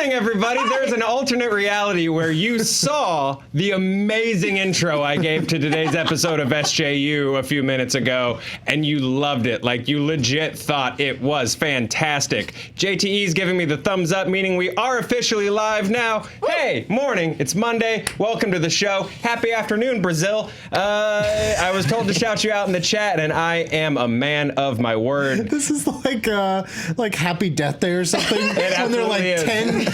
morning, everybody. There's an alternate reality where you saw the amazing intro I gave to today's episode of SJU a few minutes ago, and you loved it. Like, you legit thought it was fantastic. JTE's giving me the thumbs up, meaning we are officially live now. Hey, morning. It's Monday. Welcome to the show. Happy afternoon, Brazil. I was told to shout you out in the chat, and I am a man of my word. This is like Happy Death Day or something. When they're like 10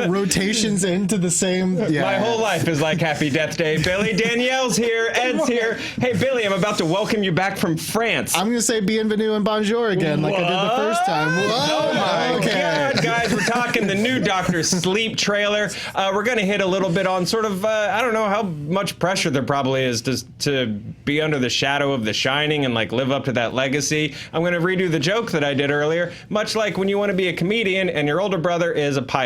rotations into the same. Yeah. My whole life is like Happy Death Day. Billy, Danielle's here, Ed's here. Hey, Billy, I'm about to welcome you back from France. I'm going to say bienvenue and bonjour again, like I did the first time. Whoa. Oh my God, guys, we're talking the new Dr. Sleep trailer. We're going to hit a little bit on sort of, I don't know how much pressure there probably is to be under the shadow of The Shining and like live up to that legacy. I'm going to redo the joke that I did earlier, much like when you want to be a comedian and your older brother is a pilot.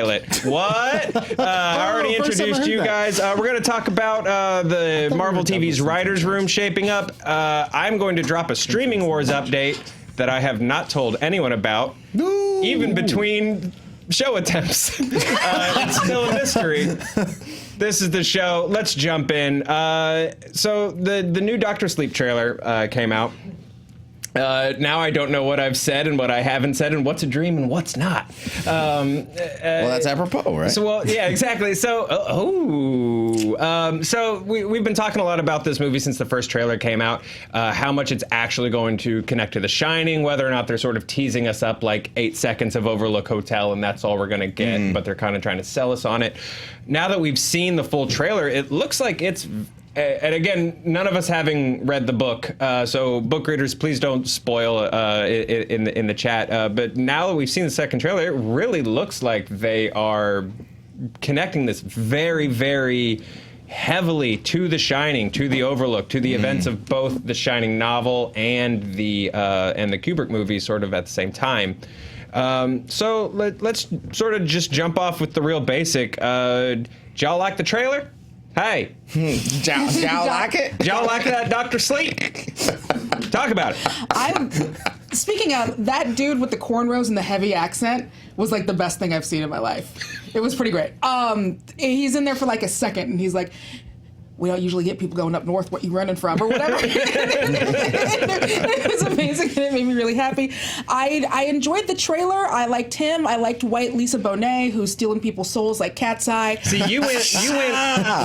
What? I already introduced you guys. We're going to talk about the Marvel TV's writer's room shaping up. I'm going to drop a Streaming Wars update that I have not told anyone about, even between show attempts. It's still a mystery. This is the show. Let's jump in. So the new Dr. Sleep trailer came out. Now I don't know what I've said and what I haven't said and what's a dream and what's not. Well, that's apropos, right? So, well, yeah, exactly. So, so we've been talking a lot about this movie since the first trailer came out, how much it's actually going to connect to The Shining, whether or not they're sort of teasing us up like 8 seconds of Overlook Hotel and that's all we're going to get, but they're kind of trying to sell us on it. Now that we've seen the full trailer, it looks like it's... And again, none of us having read the book, so book readers, please don't spoil in the chat. But now that we've seen the second trailer, it really looks like they are connecting this very, very heavily to The Shining, to the Overlook, to the events of both the Shining novel and the Kubrick movie, sort of at the same time. So let's sort of just jump off with the real basic. Did y'all like the trailer? Hey. Y'all like it? Did y'all like that Dr. Sleep? Talk about it. Speaking of, that dude with the cornrows and the heavy accent was like the best thing I've seen in my life. It was pretty great. He's in there for like a second and he's like, we don't usually get people going up north, what you running from, or whatever. It was amazing, and it made me really happy. I enjoyed the trailer. I liked him. I liked White Lisa Bonet, who's stealing people's souls like Cat's Eye. See, you went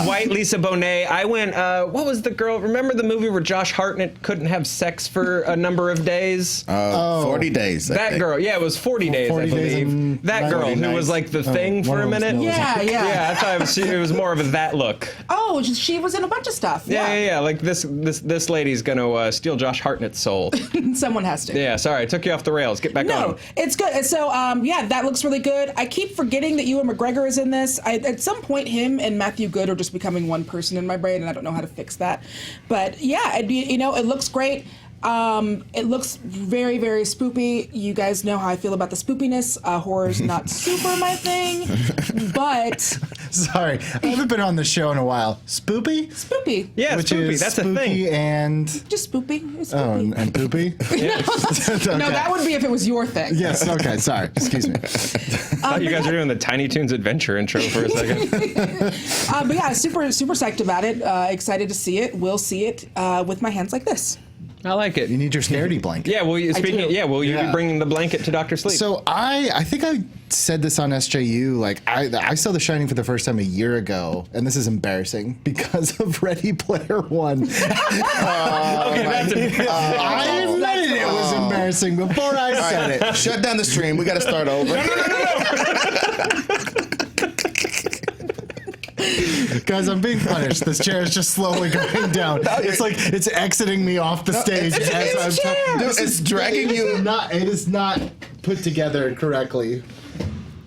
White Lisa Bonet. I went, what was the girl? Remember the movie where Josh Hartnett couldn't have sex for a number of days? 40 days. That girl, yeah, it was 40 days, 40 I believe. That girl who was like the thing for a minute. Yeah. Yeah, I thought it was more of that look. Oh, she was in a bunch of stuff. Yeah. Like this lady's gonna steal Josh Hartnett's soul. Someone has to. Yeah, sorry, I took you off the rails. Get back on. No, it's good. So, yeah, that looks really good. I keep forgetting that Ewan McGregor is in this. At some point, him and Matthew Good are just becoming one person in my brain, and I don't know how to fix that. But yeah, it looks great. It looks very, very spoopy. You guys know how I feel about the spoopiness. Horror's not super my thing, but... Sorry, I haven't been on the show in a while. Spoopy? Spoopy. Yeah, which spoopy. Is that's a spooky thing. And... Just spoopy. It's Oh, spoopy. and poopy? Okay. No, that would be if it was your thing. Yes, okay, sorry. Excuse me. I thought you guys were doing the Tiny Toons Adventure intro for a second. But yeah, super, super psyched about it. Excited to see it. Will see it with my hands like this. I like it. You need your scaredy blanket. Yeah, will you be bringing the blanket to Dr. Sleep? So I think I said this on SJU. Like I saw The Shining for the first time a year ago, and this is embarrassing because of Ready Player One. Okay, that's embarrassing. I admitted it was embarrassing before I said it. Shut down the stream. We got to start over. Guys, I'm being punished. This chair is just slowly going down. It's like it's exiting me off the stage. It's dragging you. It is not put together correctly.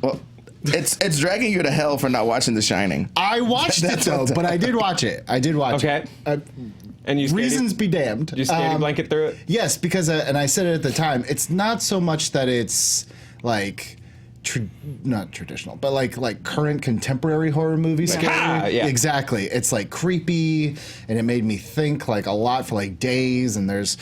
Well, it's dragging you to hell for not watching The Shining. I watched it though, but I did watch it. Okay. And you reasons be damned. Did you scaredy blanket through it? Yes, because and I said it at the time. It's not so much that it's like. Not traditional, but like current contemporary horror movies. Yeah. Exactly. It's like creepy, and it made me think like a lot for like days. And there's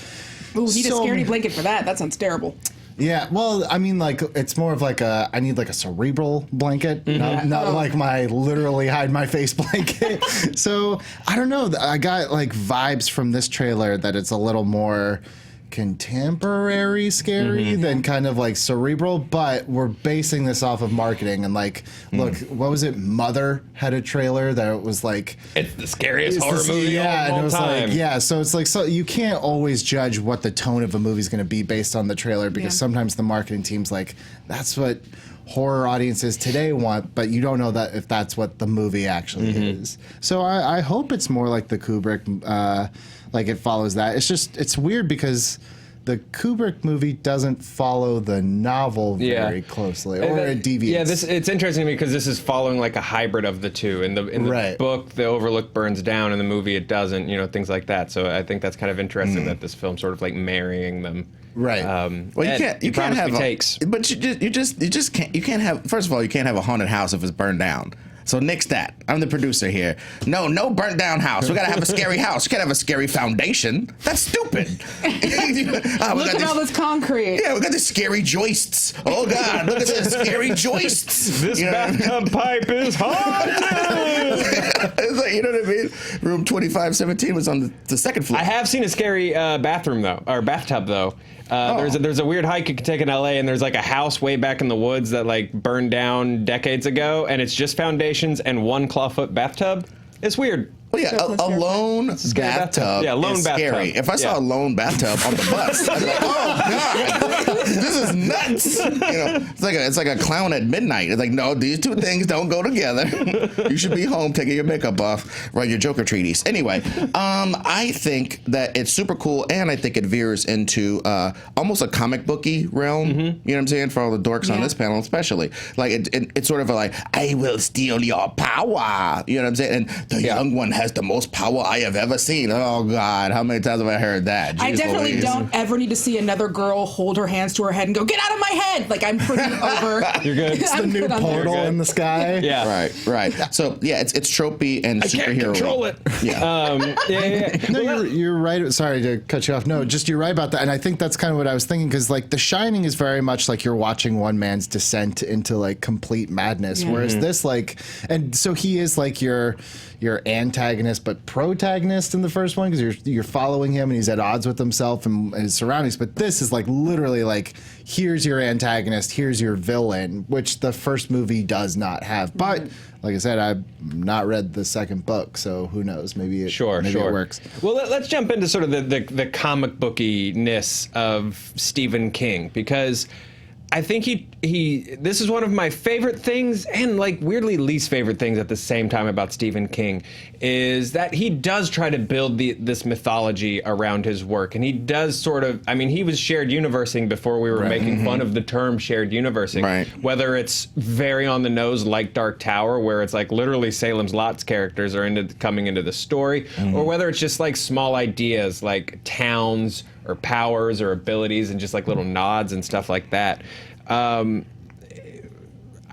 Ooh, need a scaredy blanket for that. That sounds terrible. Yeah, well, I mean, like, it's more of like I need like a cerebral blanket, not like my literally hide my face blanket. So, I don't know. I got like vibes from this trailer that it's a little more contemporary scary than kind of like cerebral, but we're basing this off of marketing and like, look, what was it? Mother had a trailer that was like, it's the scariest horror movie of and it all was time. like, so it's like, so you can't always judge what the tone of a movie is going to be based on the trailer because sometimes the marketing team's like, that's what horror audiences today want, but you don't know that if that's what the movie actually is. So I hope it's more like the Kubrick, like it follows that. It's just, it's weird because the Kubrick movie doesn't follow the novel very closely, or it deviates. Yeah, it's interesting to me because this is following like a hybrid of the two. In the book, the Overlook burns down, in the movie, it doesn't. You know, things like that. So I think that's kind of interesting that this film's sort of like marrying them. Right. Well, you can't have takes. But you just can't have. First of all, you can't have a haunted house if it's burned down. So nix that. I'm the producer here. No burnt down house. We gotta have a scary house. You can't have a scary foundation. That's stupid. Look at all this concrete. Yeah, we got the scary joists. Oh God, look at the scary joists. This bathtub pipe is haunted. It's like, you know what I mean? Room 2517 was on the second floor. I have seen a scary bathtub though. There's a weird hike you can take in LA, and there's like a house way back in the woods that like burned down decades ago, and it's just foundations and one clawfoot bathtub. It's weird. Well, yeah, a lone bathtub is scary. If I saw a lone bathtub on the bus, I'd be like, oh God, this is nuts. You know, it's like a clown at midnight. It's like, no, these two things don't go together. You should be home taking your makeup off, write your Joker treatise. Anyway, I think that it's super cool, and I think it veers into almost a comic booky realm. You know what I'm saying? For all the dorks on this panel, especially, like it's sort of like, I will steal your power. You know what I'm saying? And the young one has the most power I have ever seen. Oh God, how many times have I heard that? Jeez, I definitely Louise. don't ever need to see another girl hold her hands to her head and go, get out of my head. Like, I'm pretty over. You're good. It's the new portal in the sky. Yeah. Right. So yeah, it's tropey and I superhero. can't control it. Yeah. No, you're right. Sorry to cut you off. No, just you're right about that. And I think that's kind of what I was thinking, because like The Shining is very much like you're watching one man's descent into like complete madness, whereas this like, and so he is like your antagonist but protagonist in the first one, because you're following him and he's at odds with himself and his surroundings. But this is like literally like, here's your antagonist, here's your villain, which the first movie does not have. But like I said, I've not read the second book, so who knows? Maybe it works. Well, let's jump into sort of the comic bookiness of Stephen King, because I think this is one of my favorite things, and like weirdly least favorite things at the same time about Stephen King, is that he does try to build this mythology around his work. And he does sort of, I mean, he was shared universing before we were making fun of the term shared universing. Right. Whether it's very on the nose like Dark Tower, where it's like literally Salem's Lot's characters are coming into the story, or whether it's just like small ideas like towns or powers or abilities and just like little nods and stuff like that. I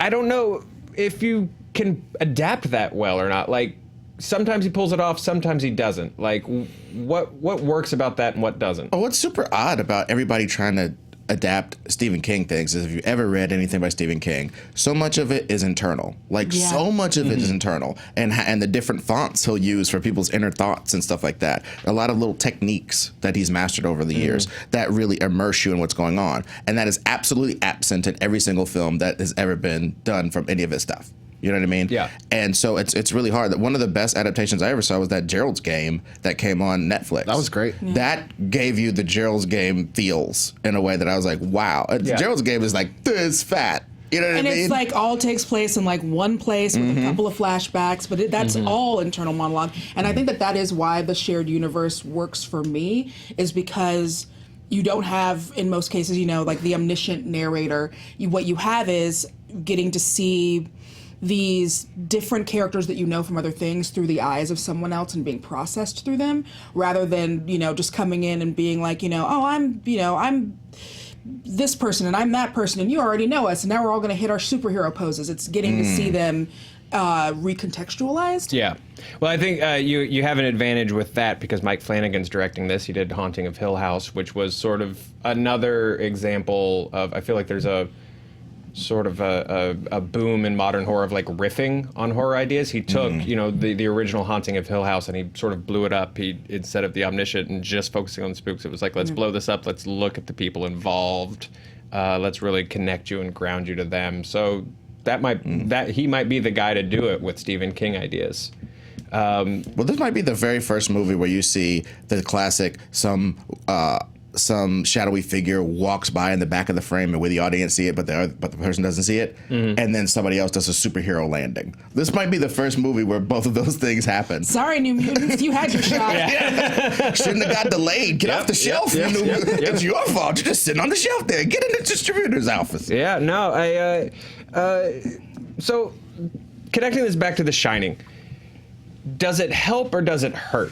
don't know if you can adapt that well or not. Like, sometimes he pulls it off, sometimes he doesn't. Like, what works about that and what doesn't? Oh, what's super odd about everybody trying to adapt Stephen King things is, if you ever read anything by Stephen King, so much of it is internal. Like, so much of it is internal, and the different fonts he'll use for people's inner thoughts and stuff like that. A lot of little techniques that he's mastered over the years that really immerse you in what's going on, and that is absolutely absent in every single film that has ever been done from any of his stuff. You know what I mean? Yeah. And so it's really hard. That one of the best adaptations I ever saw was that Gerald's Game that came on Netflix. That was great. Yeah. That gave you the Gerald's Game feels in a way that I was like, wow. Gerald's Game is like this fat. You know what I mean? And it's like all takes place in like one place with a couple of flashbacks, but that's all internal monologue. And I think that is why the shared universe works for me, is because you don't have, in most cases, you know, like the omniscient narrator. What you have is getting to see these different characters that you know from other things through the eyes of someone else and being processed through them, rather than, you know, just coming in and being like, I'm this person and I'm that person and you already know us and now we're all going to hit our superhero poses. It's getting to see them recontextualized. Yeah. Well, I think you have an advantage with that because Mike Flanagan's directing this. He did Haunting of Hill House, which was sort of another example of, I feel like there's a sort of a boom in modern horror of like riffing on horror ideas. He took, the original Haunting of Hill House and he sort of blew it up. He, instead of the omniscient and just focusing on the spooks, it was like, let's blow this up. Let's look at the people involved. Let's really connect you and ground you to them. So that he might be the guy to do it with Stephen King ideas. Well, this might be the very first movie where you see the classic some shadowy figure walks by in the back of the frame and where the audience see it, but the person doesn't see it, and then somebody else does a superhero landing. This might be the first movie where both of those things happen. Sorry, New Mutants, you had your shot. Shouldn't have got delayed. Get off the shelf. It's your fault. You're just sitting on the shelf there. Get in the distributor's office. Yeah, no, so connecting this back to The Shining, does it help or does it hurt?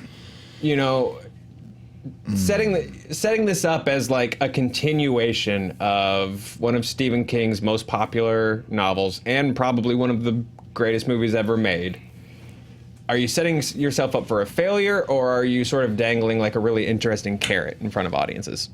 Setting this up as like a continuation of one of Stephen King's most popular novels and probably one of the greatest movies ever made. Are you setting yourself up for a failure, or are you sort of dangling like a really interesting carrot in front of audiences?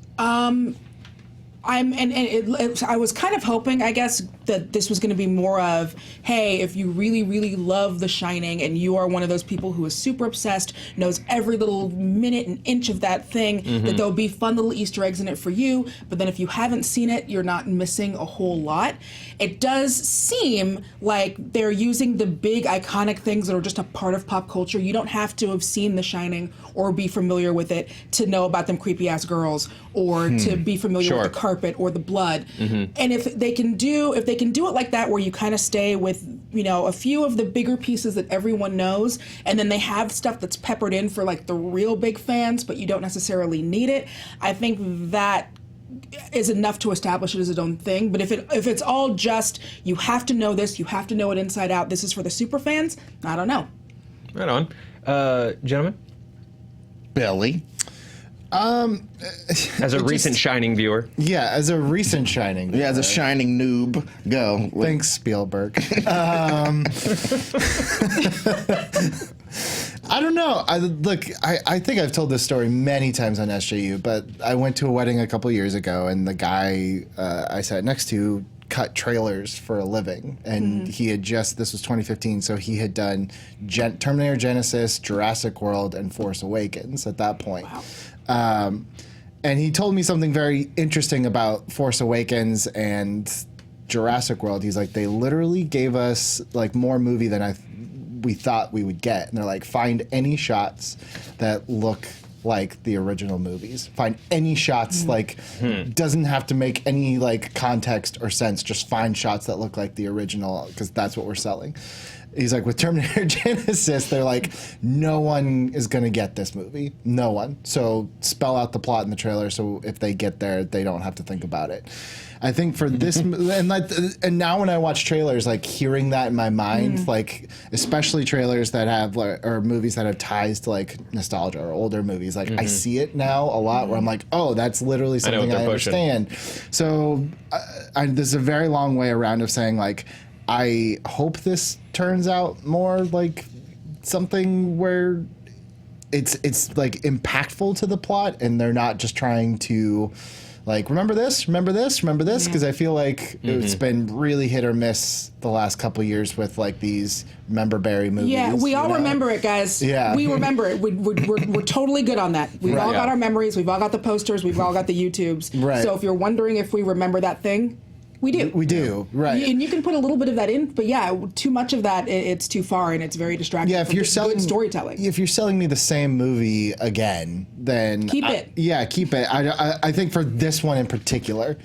I was kind of hoping, I guess, that this was going to be more of, hey, if you really, really love The Shining and you are one of those people who is super obsessed, knows every little minute and inch of that thing, that there'll be fun little Easter eggs in it for you. But then if you haven't seen it, you're not missing a whole lot. It does seem like they're using the big iconic things that are just a part of pop culture. You don't have to have seen The Shining or be familiar with it to know about them creepy ass girls or to be familiar with the carpet or the blood. And if they can do it like that, where you kind of stay with a few of the bigger pieces that everyone knows, and then they have stuff that's peppered in for like the real big fans, but you don't necessarily need it, I think that is enough to establish it as its own thing. But if it's all just, you have to know this, you have to know it inside out, this is for the super fans, I don't know. Right on. Gentlemen? Billy? As a recent Shining viewer. Yeah, as a recent Shining viewer. Yeah, as a Shining noob. Go. Thanks, Spielberg. I don't know. I think I've told this story many times on SJU, but I went to a wedding a couple years ago, and the guy I sat next to cut trailers for a living, and he had this was 2015, so he had done Terminator Genesis, Jurassic World, and Force Awakens at that point. Wow. And he told me something very interesting about Force Awakens and Jurassic World. He's like, they literally gave us like more movie than we thought we would get. And they're like, find any shots that look like the original movies. Find any shots doesn't have to make any like context or sense. Just find shots that look like the original, because that's what we're selling. He's like, with Terminator Genesis, they're like, no one is going to get this movie. No one. So spell out the plot in the trailer so if they get there, they don't have to think about it. I think for this, and now when I watch trailers, like hearing that in my mind, like especially trailers that have, or movies that have ties to like nostalgia or older movies, like I see it now a lot where I'm like, oh, that's literally something I understand. So this is a very long way around of saying like, I hope this turns out more like something where it's like impactful to the plot, and they're not just trying to like remember this, because I feel like it's been really hit or miss the last couple of years with like these member-berry movies. Yeah, we all remember it, guys. Yeah, we remember it. We're totally good on that. We've all got our memories. We've all got the posters. We've all got the YouTubes. Right. So if you're wondering if we remember that thing, we do. We do, right. And you can put a little bit of that in, but yeah, too much of that, it's too far and it's very distracting. Yeah, if you're selling good storytelling. If you're selling me the same movie again, then keep it. Yeah, keep it. I think for this one in particular,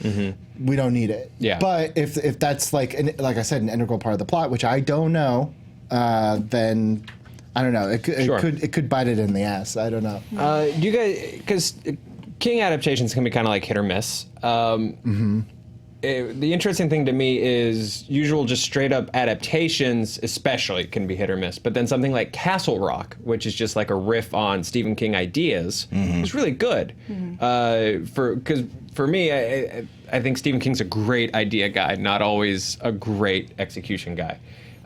we don't need it. Yeah. But if that's like I said, an integral part of the plot, which I don't know, then I don't know. It could bite it in the ass. I don't know. Do you guys, because King adaptations can be kind of like hit or miss. The interesting thing to me is usual just straight up adaptations especially can be hit or miss, but then something like Castle Rock, which is just like a riff on Stephen King ideas, is really good. Because for me, I think Stephen King's a great idea guy, not always a great execution guy.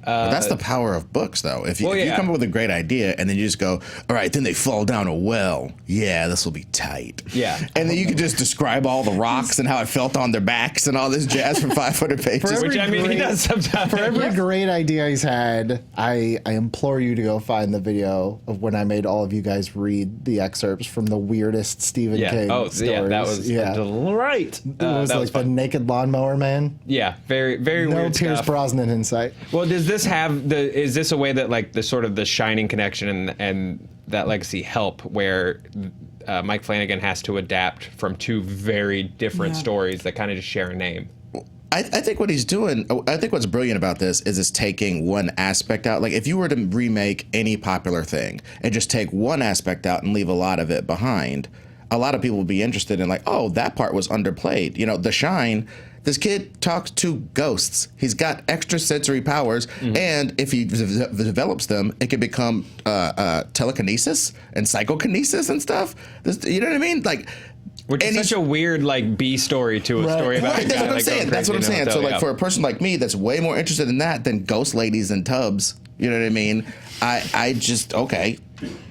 But that's the power of books, though. If you come up with a great idea and then you just go, all right, then they fall down a well. Yeah, this will be tight. Yeah. And then you could just describe all the rocks and how it felt on their backs and all this jazz for 500 pages. Which, I mean, he does sometimes. For every great idea he's had, I implore you to go find the video of when I made all of you guys read the excerpts from the weirdest Stephen King stories. Yeah, that was a delight. It was like the naked lawnmower man. Yeah, very, very no weird Pierce stuff. Brosnan in sight. Well, does this have is this a way that like the sort of the Shining connection and that legacy help where Mike Flanagan has to adapt from two very different stories that kind of just share a name? I think what he's doing, I think what's brilliant about this is taking one aspect out. Like if you were to remake any popular thing and just take one aspect out and leave a lot of it behind, a lot of people would be interested in like, oh, that part was underplayed. You know, The Shine, this kid talks to ghosts. He's got extrasensory powers, and if he develops them, it can become telekinesis and psychokinesis and stuff. You know what I mean? Like, which is such a weird like B story to a story about. Right, that's what I'm saying. That's what I'm saying. So like for a person like me, that's way more interested in that than ghost ladies and tubs. You know what I mean? I just okay.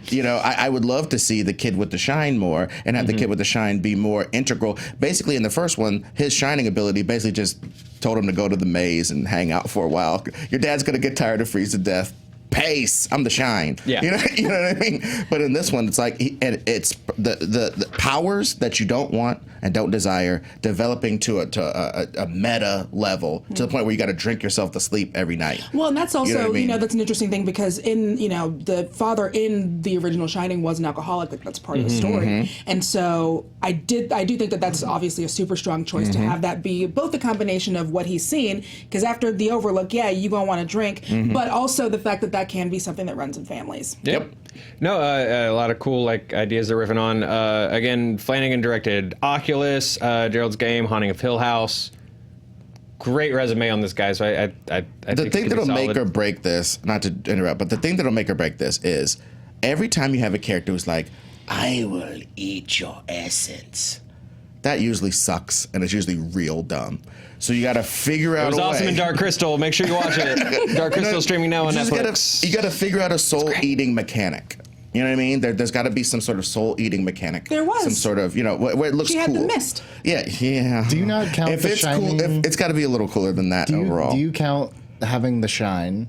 You know, I would love to see the kid with the shine more and have the kid with the shine be more integral. Basically, in the first one, his shining ability basically just told him to go to the maze and hang out for a while. Your dad's going to get tired of freeze to death. Pace, I'm the shine. Yeah. You know what I mean? But in this one, it's like it's the powers that you don't want and don't desire developing to a meta level to the point where you got to drink yourself to sleep every night. Well, and that's also, You know what I mean? that's an interesting thing because the father in the original Shining was an alcoholic. Like that's part of the story. And so I do think that that's obviously a super strong choice to have that be both a combination of what he's seen, because after the Overlook, you're going to want to drink, but also the fact that can be something that runs in families. Yep. No, a lot of cool like ideas they're riffing on. Again, Flanagan directed Oculus, Gerald's Game, Haunting of Hill House. Great resume on this guy. So I the think thing that'll make or break this, not to interrupt, but the thing that'll make or break this is every time you have a character who's like, I will eat your essence. That usually sucks, and it's usually real dumb. So you got to figure out a way. It was awesome in Dark Crystal. Make sure you watch it. Dark Crystal streaming now on Netflix. You got to figure out a soul-eating mechanic. You know what I mean? There's got to be some sort of soul-eating mechanic. There was. Some sort of, where it looks cool. She had the mist. Yeah. Do you not count if the it's shining? Cool, it's got to be a little cooler than that overall. Do you count having the shine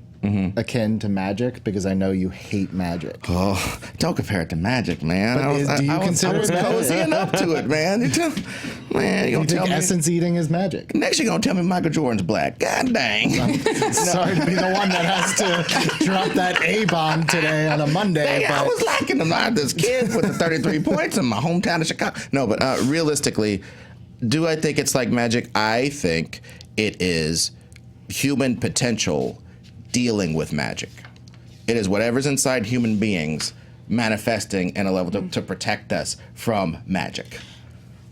akin to magic? Because I know you hate magic. Oh, don't compare it to magic, man. Do you consider it magic? I was cozying up to it, man. You're gonna tell me essence eating is magic? Next, you're gonna tell me Michael Jordan's black. God dang! Sorry to be the one that has to drop that A-bomb today on a Monday. Dang, I was lacking this kid with the 33 points in my hometown of Chicago. No, but realistically, do I think it's like magic? I think it is human potential dealing with magic. It is whatever's inside human beings manifesting in a level to protect us from magic.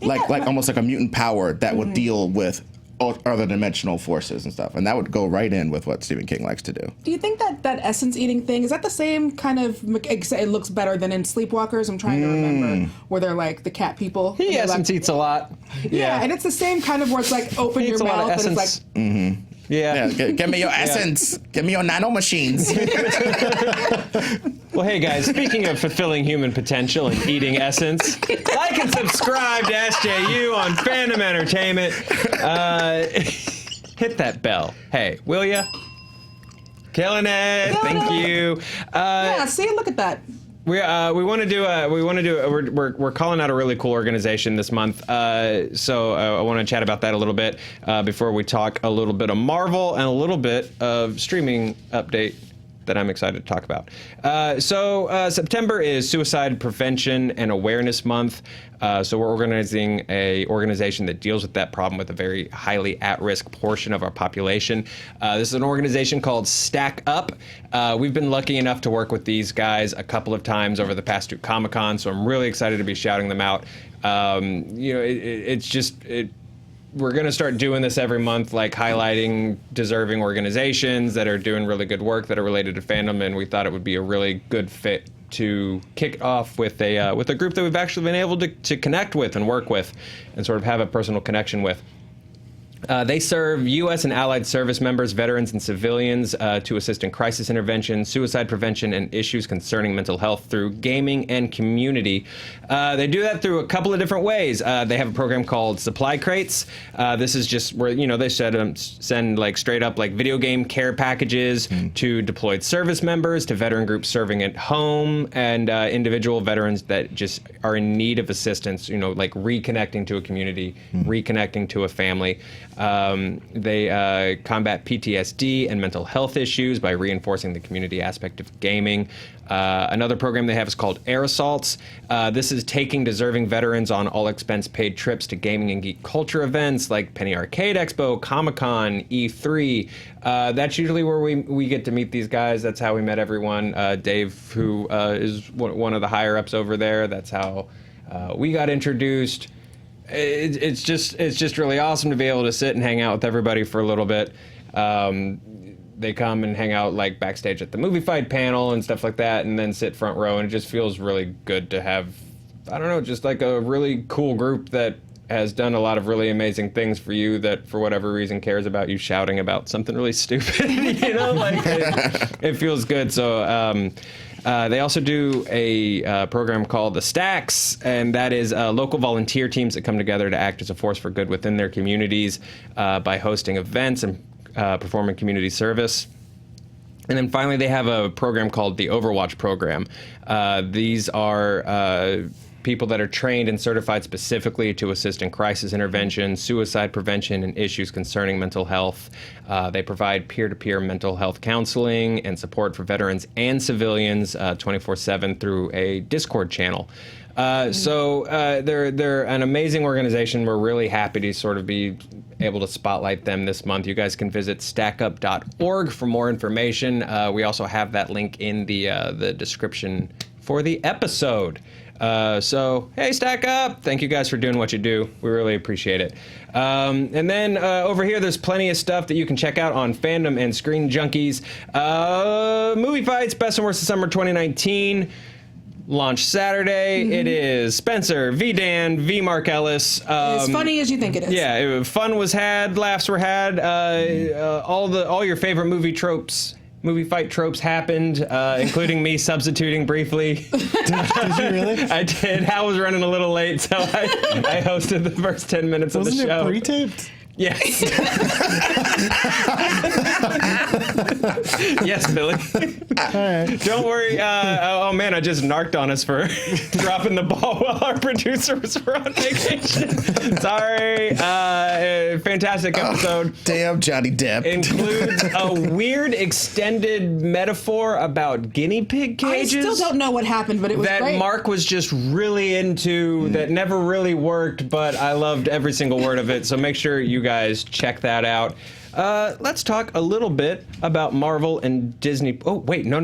Like almost like a mutant power that will deal with other dimensional forces and stuff. And that would go right in with what Stephen King likes to do. Do you think that essence eating thing, is that the same kind of, it looks better than in Sleepwalkers? I'm trying to remember where they're like the cat people. He essence eats a lot. Yeah, and it's the same kind of where it's like open your mouth and it's like... Yeah. Give me your essence. Give me your nano machines. Well, hey guys, speaking of fulfilling human potential and eating essence, like and subscribe to SJU on Fandom Entertainment. Hit that bell. Hey, will ya? Killing it. Thank you. See, look at that. We want to do we're calling out a really cool organization this month. So I want to chat about that a little bit before we talk a little bit of Marvel and a little bit of streaming update that I'm excited to talk about. So September is Suicide Prevention and Awareness Month. So we're organizing a organization that deals with that problem with a very highly at-risk portion of our population. This is an organization called Stack Up. We've been lucky enough to work with these guys a couple of times over the past two Comic-Cons, so I'm really excited to be shouting them out. We're going to start doing this every month, like highlighting deserving organizations that are doing really good work that are related to fandom, and we thought it would be a really good fit to kick off with a group that we've actually been able to connect with and work with and sort of have a personal connection with. They serve U.S. and allied service members, veterans, and civilians to assist in crisis intervention, suicide prevention, and issues concerning mental health through gaming and community. They do that through a couple of different ways. They have a program called Supply Crates. This is just where, they send like straight up like video game care packages to deployed service members, to veteran groups serving at home, and individual veterans that just are in need of assistance, like reconnecting to a community, reconnecting to a family. They combat PTSD and mental health issues by reinforcing the community aspect of gaming. Another program they have is called Air Assaults. This is taking deserving veterans on all expense paid trips to gaming and geek culture events like Penny Arcade Expo, Comic-Con, E3. That's usually where we get to meet these guys. That's how we met everyone. Dave, who is one of the higher ups over there, that's how we got introduced. It's just really awesome to be able to sit and hang out with everybody for a little bit. They come and hang out like backstage at the movie fight panel and stuff like that, and then sit front row, and it just feels really good to have, I don't know, just like a really cool group that has done a lot of really amazing things for you, that for whatever reason cares about you shouting about something really stupid. It feels good. So they also do a program called the Stacks, and that is local volunteer teams that come together to act as a force for good within their communities by hosting events and performing community service. And then finally, they have a program called the Overwatch program. These are people that are trained and certified specifically to assist in crisis intervention, suicide prevention, and issues concerning mental health. They provide peer-to-peer mental health counseling and support for veterans and civilians 24/7 through a Discord channel. So they're an amazing organization. We're really happy to sort of be able to spotlight them this month. You guys can visit stackup.org for more information. We also have that link in the description for the episode. So, hey, Stack Up! Thank you guys for doing what you do. We really appreciate it. And then over here, there's plenty of stuff that you can check out on Fandom and Screen Junkies. Movie Fights, Best and Worst of Summer 2019. Launch Saturday. It is Spencer, V. Dan, V. Mark Ellis. As funny as you think it is. Yeah, fun was had, laughs were had. All your favorite movie fight tropes happened, including me substituting briefly. Did you really? I did. Hal was running a little late, so I hosted the first 10 minutes of the show. Wasn't it pre-taped? Yes. Yes, Billy. All right. Don't worry. Oh man, I just narked on us for dropping the ball while our producers were on vacation. Sorry. Fantastic episode. Oh, damn, Johnny Depp. Includes a weird extended metaphor about guinea pig cages. I still don't know what happened, but it was that great. Mark was just really into. That never really worked, but I loved every single word of it. So make sure you guys check that out. Let's talk a little bit about Marvel and Disney. Oh, wait, no.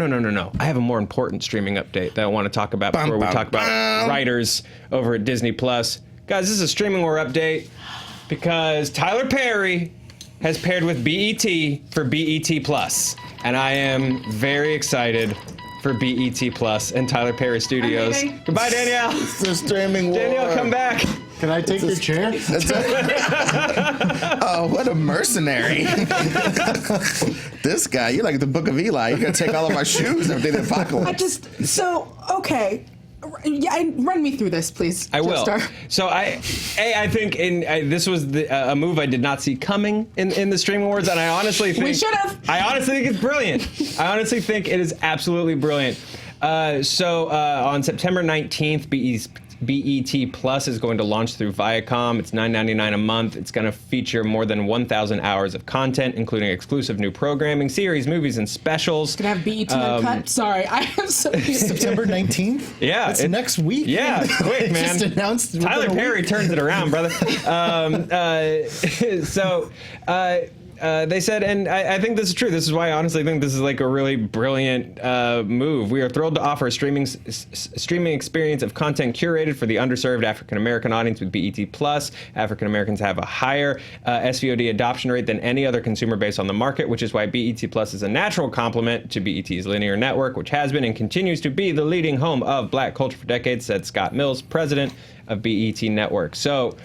I have a more important streaming update that I want to talk about before we talk about writers over at Disney+. Guys, this is a streaming war update because Tyler Perry has paired with BET for BET+. And I am very excited for BET+ and Tyler Perry Studios. Goodbye, Danielle. It's the streaming war. Danielle, come back. Can I take your chair? Oh, what a mercenary. This guy, you're like the Book of Eli. You're going to take all of our shoes and everything in the apocalypse. Okay. Yeah, run me through this, please. I will. Joe Starr. So I think this was a move I did not see coming in the streaming wars, and I honestly think we should have. I honestly think it's brilliant. I honestly think it is absolutely brilliant. So on September 19th, BET Plus is going to launch through Viacom. It's $9.99 a month. It's going to feature more than 1,000 hours of content, including exclusive new programming, series, movies, and specials. Can I have BET Uncut? Sorry, I am so confused. September 19th? Yeah. It's next week. Yeah, it's quick, man. Just announced Tyler Perry turns it around, brother. They said, and I think this is true. This is why I honestly think this is like a really brilliant move. We are thrilled to offer a streaming experience of content curated for the underserved African American audience with BET+. African Americans have a higher SVOD adoption rate than any other consumer base on the market, which is why BET+ is a natural complement to BET's linear network, which has been and continues to be the leading home of black culture for decades, said Scott Mills, president of BET Network. So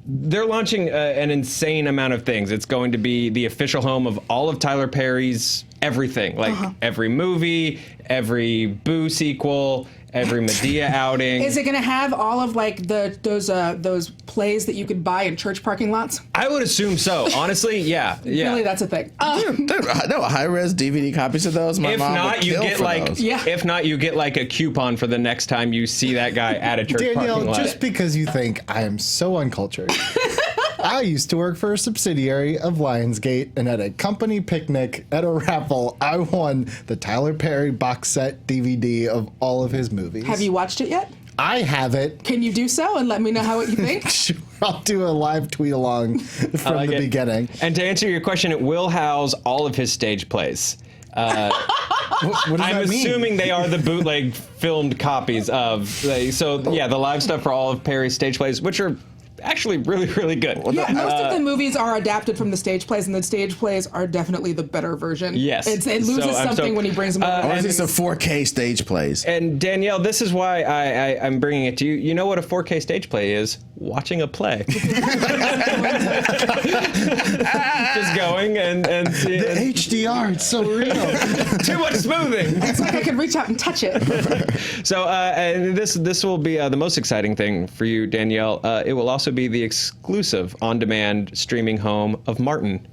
they're launching an insane amount of things. It's going to be the official home of all of Tyler Perry's everything, like every movie, every Boo sequel, every Medea outing. Is it going to have all of like those plays that you could buy in church parking lots? I would assume so. Honestly, yeah. Really, that's a thing. No, high-res DVD copies of those. My mom would kill for those. If not, you get like a coupon for the next time you see that guy at a church Danielle, parking lot. just because you think I am so uncultured. I used to work for a subsidiary of Lionsgate, and at a company picnic at a raffle, I won the Tyler Perry box set DVD of all of his movies. Have you watched it yet? I have it. Can you do so and let me know how what you think? Sure, I'll do a live tweet along from the beginning. And to answer your question, it will house all of his stage plays. What does I'm that mean? assuming they are the bootleg filmed copies of. The live stuff for all of Perry's stage plays, which are actually really, really good. Yeah, most of the movies are adapted from the stage plays, and the stage plays are definitely the better version. Yes. It loses something when he brings them over. Or is this a 4K stage plays? And Danielle, this is why I'm bringing it to you. You know what a 4K stage play is? Watching a play. Just going and seeing. The HDR, it's so real. Too much smoothing. It's like I could reach out and touch it. So and this will be the most exciting thing for you, Danielle. It will also be the exclusive on-demand streaming home of Martin.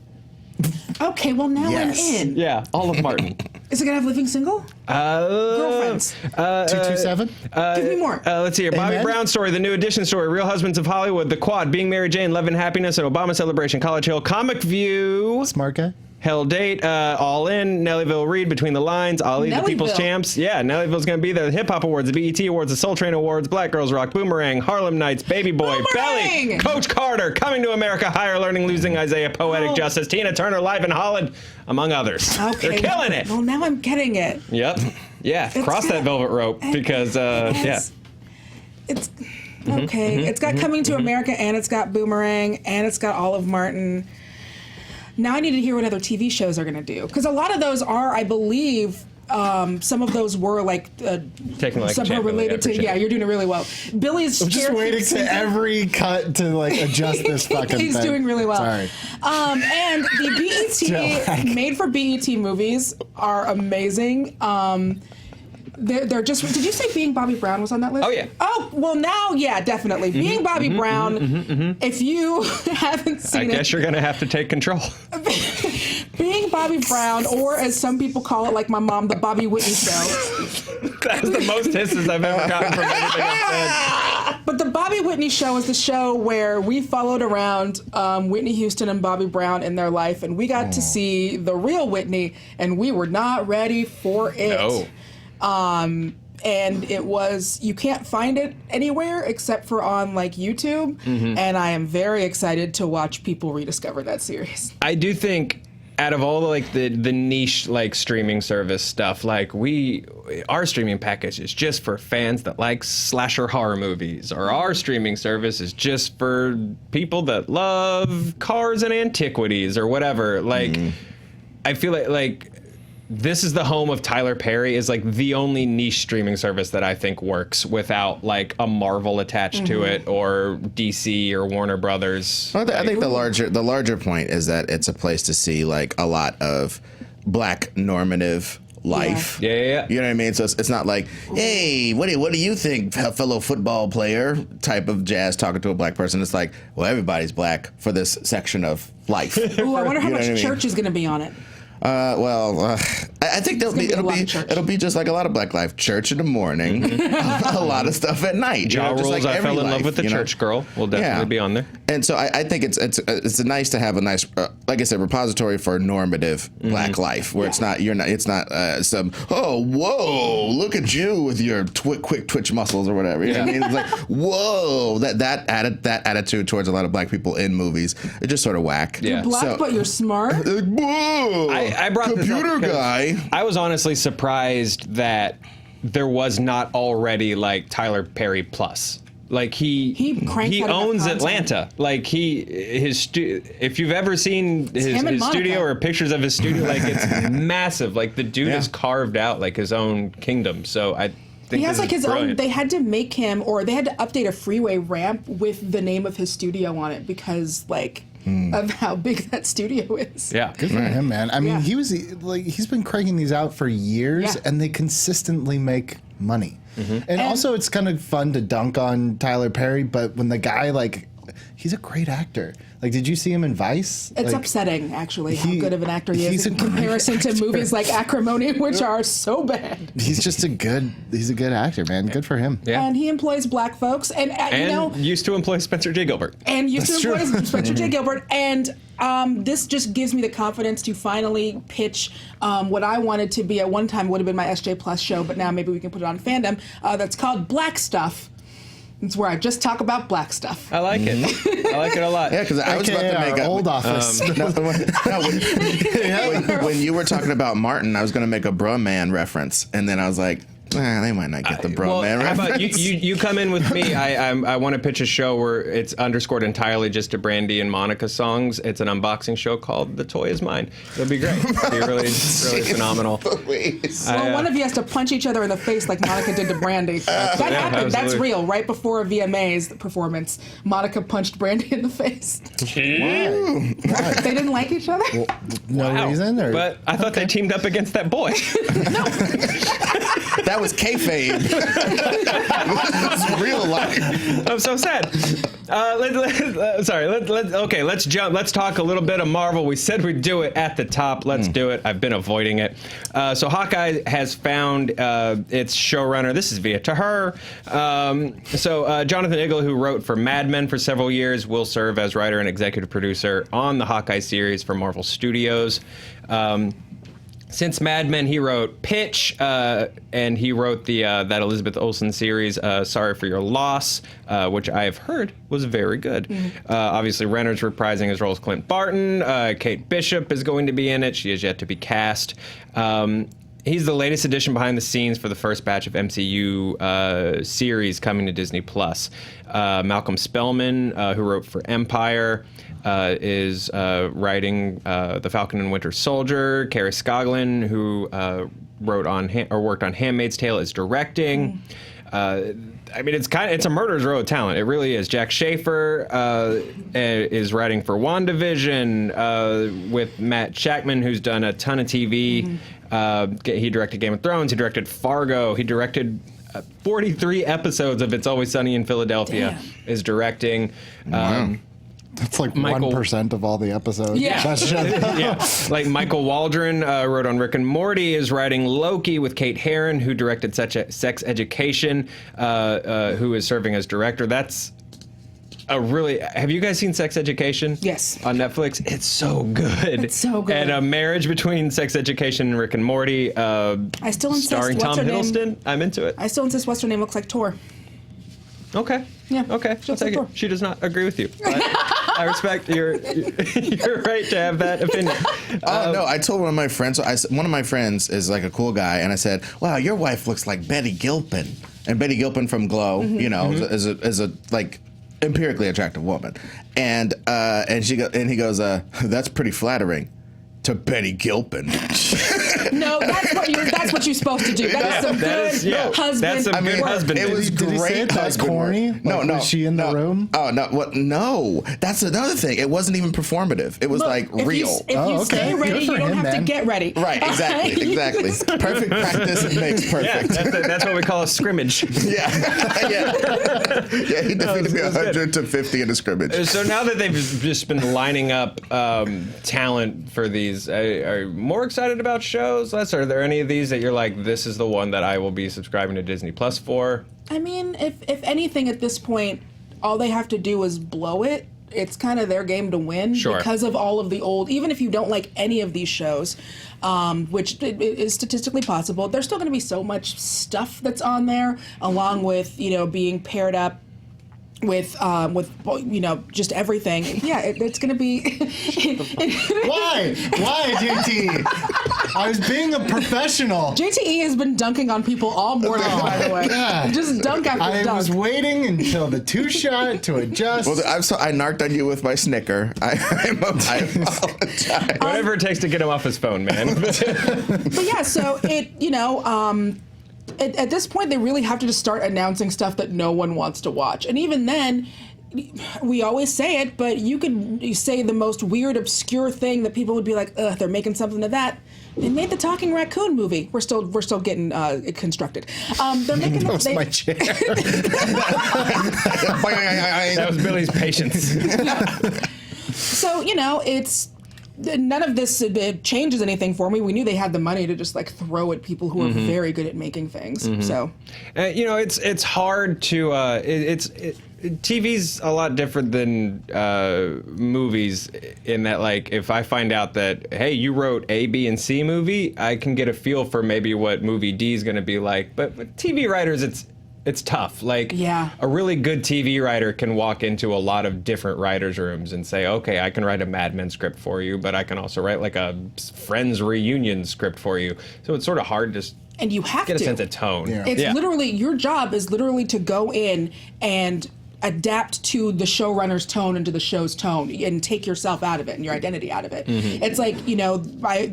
Okay, well now I'm in. Yeah, all of Martin. Is it gonna have Living Single? Girlfriends. 227? Give me more. Let's see here. Bobby Amen? Brown story, The New Edition story, Real Husbands of Hollywood, The Quad, Being Mary Jane, Love and Happiness, and Obama Celebration, College Hill, Comic View, Smart guy? Hell Date, All In, Nellyville Read, Between the Lines, Ali, The People's Nellyville. Champs. Yeah, Nellyville's going to be there. The Hip Hop Awards, the BET Awards, the Soul Train Awards, Black Girls Rock, Boomerang, Harlem Nights, Baby Boy, Boomerang! Belly, Coach Carter, Coming to America, Higher Learning, Losing Isaiah, Poetic Oh. Justice, Tina Turner, Live in Holland, among others. Okay. They're killing it. Well, now I'm getting it. Yep. Yeah, cross that velvet rope because, It's okay. It's got Coming to America, and it's got Boomerang, and it's got Olive Martin. Now I need to hear what other TV shows are going to do, because a lot of those are, I believe, some of those were like Taking like somehow related to. Yeah, you're doing it really well. Billy's. I'm just waiting to every cut to like adjust this fucking He's thing. doing really well. Sorry. And the BET made for BET movies are amazing. They're just. Did you say Being Bobby Brown was on that list? Oh, yeah. Oh well, now yeah, definitely. Being Bobby Brown. If you haven't seen it, I guess you're going to have to take control. Being Bobby Brown, or as some people call it, like my mom, the Bobby Whitney Show. That's the most hisses I've ever gotten from anything I've said. But the Bobby Whitney Show is the show where we followed around Whitney Houston and Bobby Brown in their life, and we got to see the real Whitney, and we were not ready for it. No. And it was, you can't find it anywhere except for on like YouTube, and I am very excited to watch people rediscover that series. I do think out of all the niche like streaming service stuff, like our streaming package is just for fans that like slasher horror movies, or our streaming service is just for people that love cars and antiquities or whatever. Like, I feel like this is the home of Tyler Perry is like the only niche streaming service that I think works without like a Marvel attached to it, or DC or Warner Brothers. I think the larger point is that it's a place to see like a lot of black normative life. Yeah. You know what I mean? So it's not like, hey, what do you think, fellow football player type of jazz talking to a black person. It's like, well, everybody's black for this section of life. Ooh, I wonder how You know much what I mean? church is going to be on it. I think it'll be just like a lot of black life. Church in the morning, a lot a lot of stuff at night. Ja just Rules, like I Fell in every Love with the life, Church Girl will definitely be on there. And so I think it's nice to have a nice, like I said, repository for normative black life, where it's not some whoa, look at you with your quick twitch muscles or whatever. You know what I mean? It's like whoa, that attitude towards a lot of black people in movies, it's just sort of whack. You're black, but you're smart. Whoa, I brought computer this up because guy. I was honestly surprised that there was not already like Tyler Perry Plus. Like he cranks out enough owns content. Atlanta. Like if you've ever seen his him and studio Monica. or pictures of his studio, like it's massive. Like the dude has carved out like his own kingdom. So think he has like his brilliant. own. They had to make him, or they had to update a freeway ramp with the name of his studio on it because like. Of how big that studio is. Yeah. Good for him, man. I mean, he's been cranking these out for years, and they consistently make money. And also, it's kind of fun to dunk on Tyler Perry, but when the guy he's a great actor. Like, did you see him in Vice? It's upsetting, actually, how good of an actor he is in comparison to movies like Acrimony, which are so bad. He's just a good actor, man. Good for him. Yeah. And he employs black folks, and used to employ Spencer J. Gilbert. And used to employ Spencer J. Gilbert. And this just gives me the confidence to finally pitch what I wanted to be at one time would have been my SJ Plus show, but now maybe we can put it on Fandom. That's called Black Stuff. It's where I just talk about black stuff. I like it. I like it a lot. Yeah, because I was about to make a old office. When you were talking about Martin, I was going to make a Bruh Man reference, and then I was like, they might not get the Bruh Man how reference. about you come in with me? I want to pitch a show where it's underscored entirely just to Brandy and Monica songs. It's an unboxing show called The Toy Is Mine. It'll be great. It'll be really phenomenal. Well, one of you has to punch each other in the face like Monica did to Brandy. That happened. Absolutely. That's real. Right before a VMA's performance, Monica punched Brandy in the face. Why? They didn't like each other? No reason? Or? But I thought they teamed up against that boy. That was kayfabe. It's real life. I'm so sad. Let's jump. Let's talk a little bit of Marvel. We said we'd do it at the top. Let's do it. I've been avoiding it. So Hawkeye has found its showrunner. This is via to her. Jonathan Igel, who wrote for Mad Men for several years, will serve as writer and executive producer on the Hawkeye series for Marvel Studios. Since Mad Men, he wrote Pitch, and he wrote the that Elizabeth Olsen series, Sorry for Your Loss, which I have heard was very good. Obviously, Renner's reprising his role as Clint Barton. Kate Bishop is going to be in it. She is yet to be cast. He's the latest addition behind the scenes for the first batch of MCU series coming to Disney+. Malcolm Spellman, who wrote for Empire, is writing The Falcon and Winter Soldier. Carey Scoglin, who wrote on worked on Handmaid's Tale, is directing. I mean, it's a murderer's row of talent. It really is. Jack Schaefer is writing for WandaVision with Matt Shackman, who's done a ton of TV. He directed Game of Thrones. He directed Fargo. He directed 43 episodes of It's Always Sunny in Philadelphia. Is directing. That's like 1% of all the episodes. Yeah. Like Michael Waldron wrote on Rick and Morty, is writing Loki with Kate Herron, who directed Sex Education, who is serving as director. That's have you guys seen Sex Education? Yes. On Netflix? It's so good. It's so good. And a marriage between Sex Education and Rick and Morty. I still insist. Starring What's Tom her name? Hiddleston. I'm into it. I still insist what's her name looks like Tor. Okay. Yeah. Okay. I'll take Tor. it. She does not agree with you. I respect your right to have that opinion. No, I told one of my friends. One of my friends is like a cool guy, and I said, "Wow, your wife looks like Betty Gilpin." And Betty Gilpin from Glow, is a like empirically attractive woman. And he goes, "That's pretty flattering." To Betty Gilpin. No, that's what you're supposed to do. That is some good husband. That's some good work. husband. It was Did he say great it that husband corny? work. No. Was she in the room? Oh no! What? No, that's another thing. It wasn't even performative. It was Look, like if real. If you stay Good ready, for you don't him, have to man. get ready. Right? Exactly. Perfect practice makes perfect. That's what we call a scrimmage. Yeah. He defeated me 100 to 50 in a scrimmage. So now that they've just been lining up talent for these, are you more excited about shows? Les, are there any of these that you're like, this is the one that I will be subscribing to Disney Plus for? I mean, if anything at this point, all they have to do is blow it. It's kind of their game to win because of all of the old, even if you don't like any of these shows, which is statistically possible, there's still going to be so much stuff that's on there, along with, being paired up with just everything. Yeah, it's going to be. Why, JT? I was being a professional. JTE has been dunking on people all morning, by the way. Yeah. Just dunk after I dunk. was waiting until the two-shot to adjust. Well, I narked on you with my Snicker. I apologize. Whatever it takes to get him off his phone, man. But yeah, so it, at this point, they really have to just start announcing stuff that no one wants to watch. And even then, we always say it, but you say the most weird, obscure thing that people would be like, ugh, they're making something of that. They made the Talking Raccoon movie. We're still getting it constructed. They're making that was my chair. That was Billy's patience. So, it's none of this changes anything for me. We knew they had the money to just like throw at people who are very good at making things. So, it's hard to TV's a lot different than movies in that, like, if I find out that, hey, you wrote A, B, and C movie, I can get a feel for maybe what movie D is going to be like. But with TV writers, it's tough. Like, a really good TV writer can walk into a lot of different writers' rooms and say, okay, I can write a Mad Men script for you, but I can also write like a Friends reunion script for you. So it's sort of hard to and you have get to a sense of tone. Yeah. It's literally, your job is literally to go in and adapt to the showrunner's tone and to the show's tone and take yourself out of it and your identity out of it. It's like,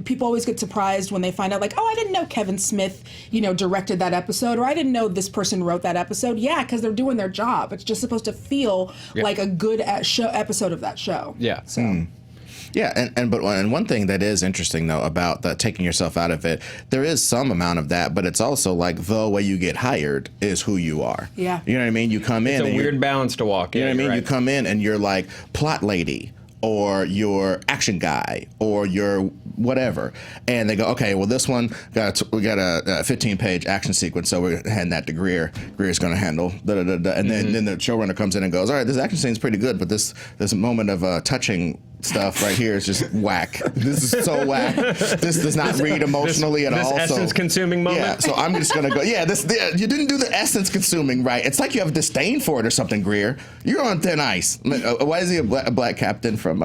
people always get surprised when they find out, like, oh, I didn't know Kevin Smith, directed that episode, or I didn't know this person wrote that episode. Yeah, because they're doing their job. It's just supposed to feel like a good episode of that show. Yeah. So. Yeah, but one thing that is interesting though about the taking yourself out of it, there is some amount of that, but it's also like the way you get hired is who you are. Yeah, you know what I mean. You come in. It's a weird balance to walk. You know what I mean. Right. You come in and you're like plot lady, or your action guy, or your whatever, and they go, okay, well, this one we got a 15-page action sequence, so we're hand that to Greer. Greer's going to handle and then the showrunner comes in and goes, all right, this action scene's pretty good, but this moment of touching stuff right here is just whack. This is so whack. This does not read emotionally at all. This essence-consuming moment. Yeah, so I'm just gonna go. Yeah, you didn't do the essence-consuming right. It's like you have disdain for it or something, Greer. You're on thin ice. Why is he a black captain from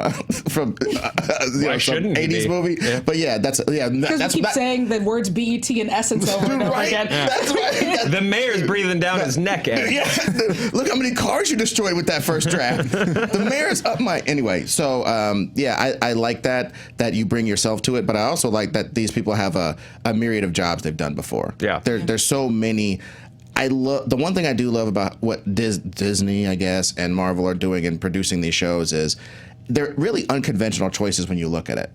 some 80s movie? Yeah. But that's because you keep saying the words BET and essence over and over again. That's right. The mayor's breathing down his neck. Yeah, look how many cars you destroyed with that first draft. The mayor's up my anyway. So. I like that you bring yourself to it, but I also like that these people have a myriad of jobs they've done before. Yeah, there's so many. I love the one thing I do love about what Disney, I guess, and Marvel are doing in producing these shows is they're really unconventional choices when you look at it.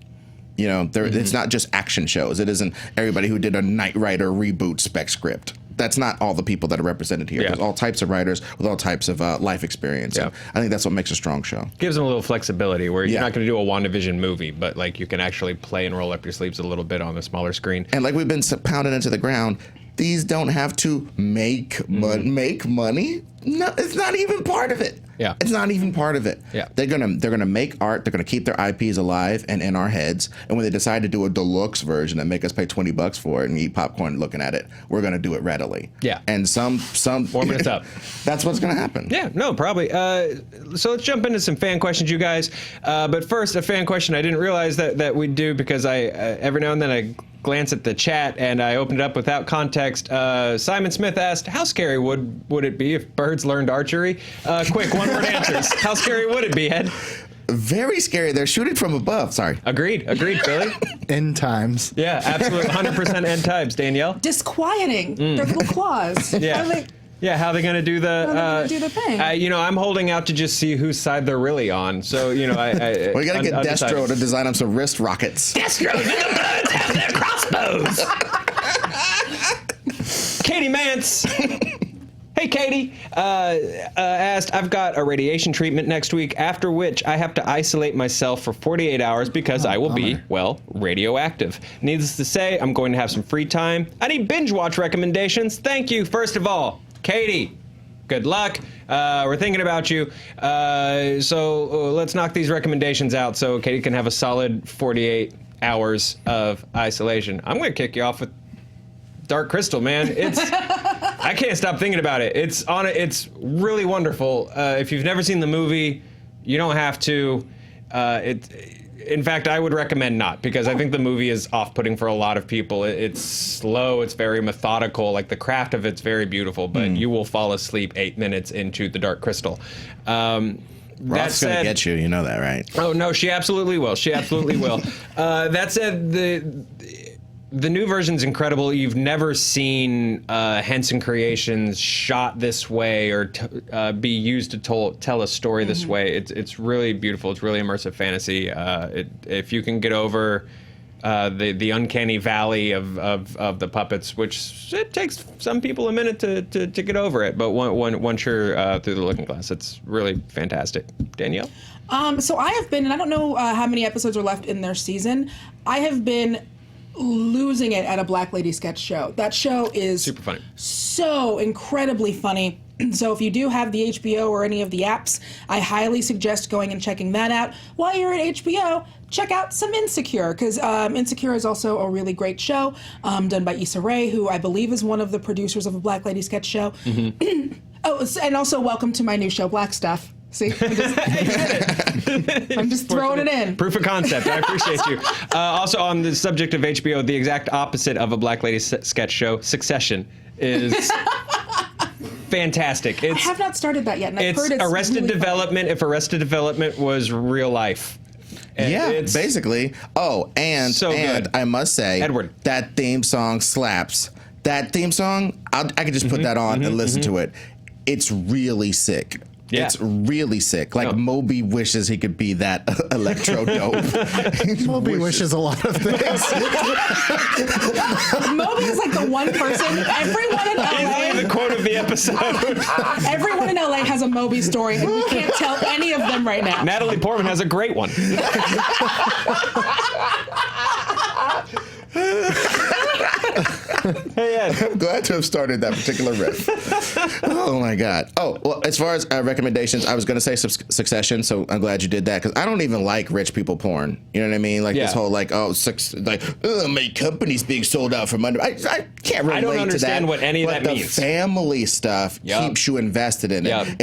It's not just action shows. It isn't everybody who did a Knight Rider reboot spec script. That's not all the people that are represented here. Yeah. There's all types of writers with all types of life experience. Yeah. I think that's what makes a strong show. Gives them a little flexibility where you're not going to do a WandaVision movie, but like you can actually play and roll up your sleeves a little bit on the smaller screen. And like we've been pounding into the ground, these don't have to make money. No, it's not even part of it. Yeah, it's not even part of it. Yeah, they're gonna make art. They're gonna keep their IPs alive and in our heads. And when they decide to do a deluxe version and make us pay $20 for it and eat popcorn looking at it, we're gonna do it readily. Yeah, and some 4 minutes up. That's what's gonna happen. Yeah, no, probably. So let's jump into some fan questions, you guys. But first, a fan question I didn't realize that we'd do because I every now and then I glance at the chat and I opened it up without context. Simon Smith asked, how scary would it be if birds learned archery? Quick, one-word answers. How scary would it be, Ed? Very scary. They're shooting from above. Sorry. Agreed, Billy. End times. Yeah, absolutely. 100% end times. Danielle? Disquieting. Their little claws. Yeah. How are they going to do the thing? I'm holding out to just see whose side they're really on. So, we got to get Destro to design them some wrist rockets. Destro, the birds have their crossbows. Katie Mance. Hey, Katie, asked, I've got a radiation treatment next week, after which I have to isolate myself for 48 hours because I will be, radioactive. Needless to say, I'm going to have some free time. I need binge watch recommendations. Thank you, first of all. Katie, good luck. We're thinking about you. So let's knock these recommendations out so Katie can have a solid 48 hours of isolation. I'm going to kick you off with Dark Crystal, man. I can't stop thinking about it. It's really wonderful. If you've never seen the movie, you don't have to. In fact, I would recommend not, because I think the movie is off-putting for a lot of people. It's slow, it's very methodical, like the craft of it's very beautiful, but you will fall asleep 8 minutes into The Dark Crystal. Roth's going to get you, you know that, right? Oh, no, she absolutely will. That said, The new version's incredible. You've never seen Henson Creations shot this way or be used to tell a story this way. It's really beautiful. It's really immersive fantasy. If you can get over the uncanny valley of the puppets, which it takes some people a minute to get over it, but once you're through the looking glass, it's really fantastic. Danielle? So I have been, and I don't know how many episodes are left in their season, I have been losing it at a Black Lady sketch show. That show is super funny, so incredibly funny. So if you do have the HBO or any of the apps, I highly suggest going and checking that out. While you're at HBO, check out some Insecure, because Insecure is also a really great show done by Issa Rae, who I believe is one of the producers of a Black Lady sketch show. Oh, and also welcome to my new show, Black Stuff. See, I'm just throwing it in. Proof of concept. I appreciate you. Also, on the subject of HBO, the exact opposite of a Black Lady sketch show, Succession, is fantastic. I have not started that yet, and I've heard it's it's Arrested really Development if Arrested Development was real life. And yeah, basically. Oh, and I must say, Edward, that theme song slaps. That theme song, I could just put that on and listen to it. It's really sick. Yeah. It's really sick. Like, Moby wishes he could be that electro dope. Moby wishes a lot of things. Moby is like the one person. Everyone in LA. Easily the quote of the episode. Everyone in LA has a Moby story, and we can't tell any of them right now. Natalie Portman has a great one. Hey, Ed. I'm glad to have started that particular riff. Oh my God. Oh, well, as far as recommendations, I was going to say Succession, so I'm glad you did that, because I don't even like rich people porn. You know what I mean? Like this whole my company's being sold out for money. I can't relate to that. I don't understand what any of that means. The family stuff keeps you invested in it.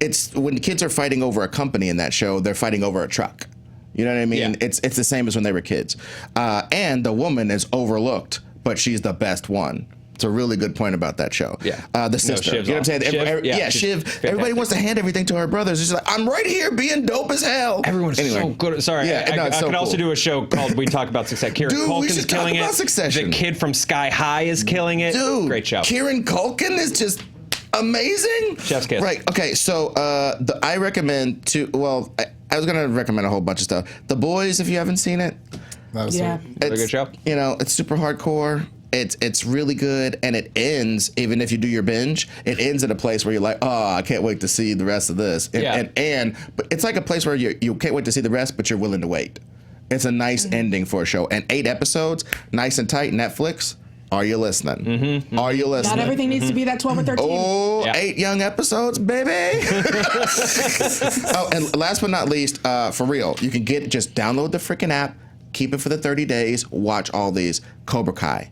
It's when the kids are fighting over a company in that show, they're fighting over a truck. You know what I mean? Yeah. It's the same as when they were kids. And the woman is overlooked, but she's the best one. It's a really good point about that show. Yeah. The sister. You know what I'm saying? Shiv. Everybody wants to hand everything to her brothers. She's like, I'm right here being dope as hell. Everyone's so good. Sorry. I could also do a show called We Talk About Success. Kieran Culkin's killing it. Succession. The kid from Sky High is killing it. Dude. Great show. Kieran Culkin is just amazing. Chef's kiss. Right. Okay. So I recommend I was going to recommend a whole bunch of stuff. The Boys, if you haven't seen it. It's a good show. You know, it's super hardcore. It's really good, and it ends, even if you do your binge, it ends at a place where you're like, oh, I can't wait to see the rest of this. But it's like a place where you can't wait to see the rest, but you're willing to wait. It's a nice ending for a show. And 8 episodes, nice and tight, Netflix. Are you listening? Are you listening? Not everything needs to be that 12 or 13. Oh, 8 young episodes, baby. Oh, and last but not least, for real, you can just download the freaking app, keep it for the 30 days, watch all these. Cobra Kai.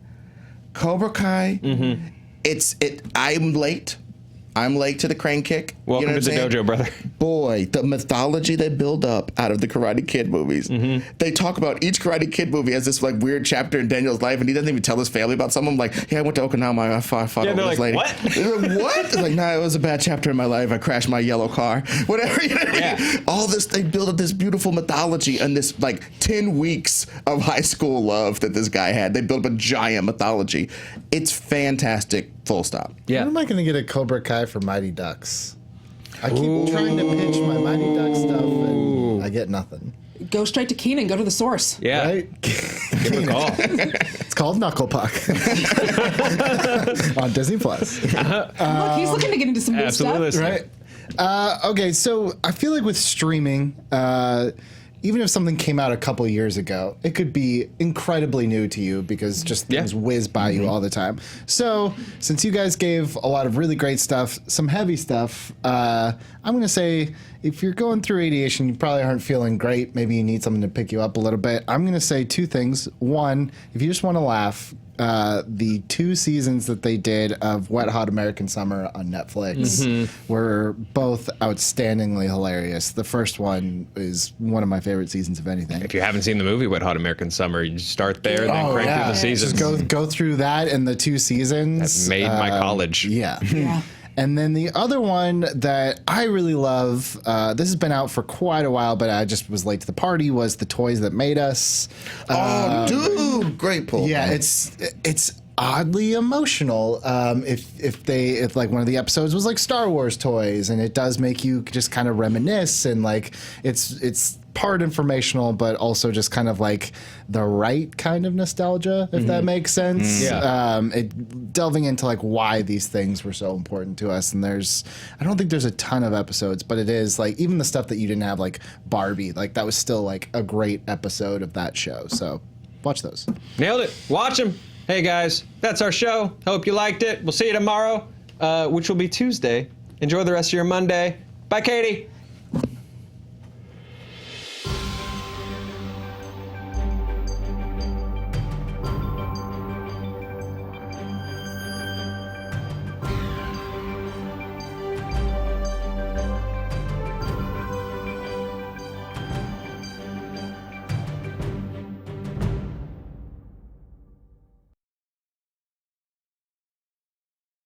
I'm late to the crane kick. Welcome to the dojo, brother. Boy, the mythology they build up out of the Karate Kid movies. They talk about each Karate Kid movie as this like weird chapter in Daniel's life, and he doesn't even tell his family about some of them. Like, I went to Okinawa, I fought over this lady. What? They're like, what? It's like, nah, it was a bad chapter in my life. I crashed my yellow car. Whatever. You know what I mean? All this, they build up this beautiful mythology and this like 10 weeks of high school love that this guy had. They built up a giant mythology. It's fantastic. Full stop. Yeah. When am I going to get a Cobra Kai for Mighty Ducks? I keep trying to pitch my Mighty Ducks stuff, and I get nothing. Go straight to Keenan. Go to the source. Yeah. Right? Give him a call. It's called Knuckle Puck on Disney Plus. Look, he's looking to get into some new stuff. Right. Okay, so I feel like with streaming, even if something came out a couple years ago, it could be incredibly new to you because just things whiz by you all the time. So, since you guys gave a lot of really great stuff, some heavy stuff, I'm going to say if you're going through radiation, you probably aren't feeling great. Maybe you need something to pick you up a little bit. I'm going to say 2 things. One, if you just want to laugh, the 2 seasons that they did of Wet Hot American Summer on Netflix were both outstandingly hilarious. The first one is one of my favorite seasons of anything. If you haven't seen the movie Wet Hot American Summer, you just start there and then crank through the seasons. Just go through that and the 2 seasons. That made my college. Yeah. And then the other one that I really love, this has been out for quite a while, but I just was late to the party, was The Toys That Made Us. Dude, great pull. Yeah, it's oddly emotional. If like one of the episodes was like Star Wars toys, and it does make you just kind of reminisce, and like it's part informational, but also just kind of like the right kind of nostalgia, if that makes sense. Delving into like why these things were so important to us. And I don't think there's a ton of episodes, but it is like even the stuff that you didn't have, like Barbie, like that was still like a great episode of that show. So watch those. Nailed it. Watch them. Hey guys, that's our show. Hope you liked it. We'll see you tomorrow, which will be Tuesday. Enjoy the rest of your Monday. Bye, Katie.